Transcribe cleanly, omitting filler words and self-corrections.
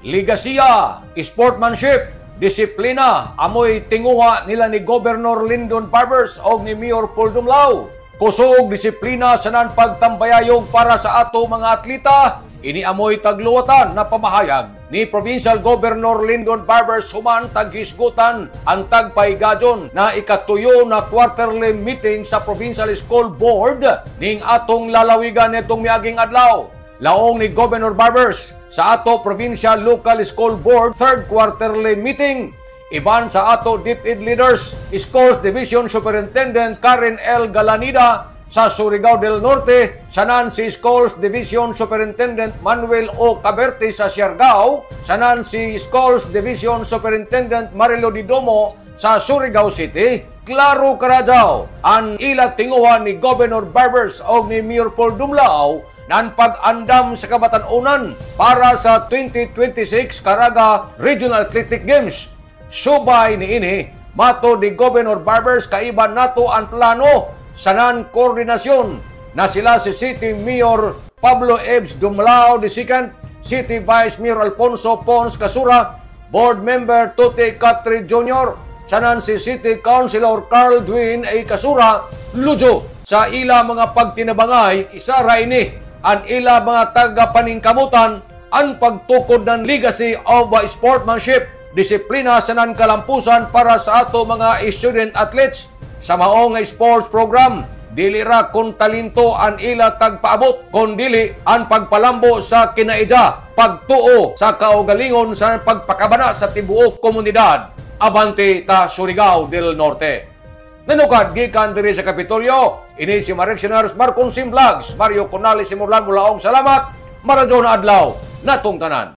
ligasiya, sportsmanship, disiplina, amoy tinguha nila ni Governor Lyndon Barbers o ni Mayor Paul Dumlao. Kusog disiplina sa nan pagtambayayog para sa ato mga atleta, ini amoy tagluwatan na pamahayag ni Provincial Governor Lyndon Barbers human taghisgutan ang tagpaygadyon na ikatuyo na quarterly meeting sa Provincial School Board ning atong lalawigan netong miaging adlaw. Laong ni Governor Barbers sa ato Provincial Local School Board third quarterly meeting, iban sa ato DepEd leaders, Schools Division Superintendent Karen L. Galanida sa Surigao del Norte, sanan si Schools Division Superintendent Manuel O. Caberte sa Siargao, sanan si Schools Division Superintendent Marilo Didomo sa Surigao City. Klaro karadyaw ang ila tinguhan ni Governor Barbers o ni Mayor Paul Dumlao nan pag-andam sa kabatan-unan para sa 2026 Caraga Regional Athletic Games. Subay ni ini, mato ni Governor Barbers kaiban nato ang plano sanan koordinasyon na sila si City Mayor Pablo Ebs Dumlao II, City Vice Mayor Alfonso Pons Casura, Board Member Tote Catri Jr., sanan si City Councilor Carl Dwin A. Casura, Lujo. Sa ila mga pagtinabangay, isara ini ang ila mga taga-paningkamutan ang pagtukod ng legacy of sportsmanship, disiplina sa nan kalampusan para sa ato mga student athletes. Sa maong sports program, dili ra kun talento ang ila tagpaabot, kun dili ang pagpalambo sa kinaidya, pagtuo sa kaugalingon sa pagpakabana sa tibuok komunidad. Abante ta Surigao del Norte. Nanukad gikan diri sa Kapitolyo, ini si Marictioners Marcon Sim Vlogs, Mario Conales Simurlan Mulaong. Salamat, maradyo na adlaw, natong tanan.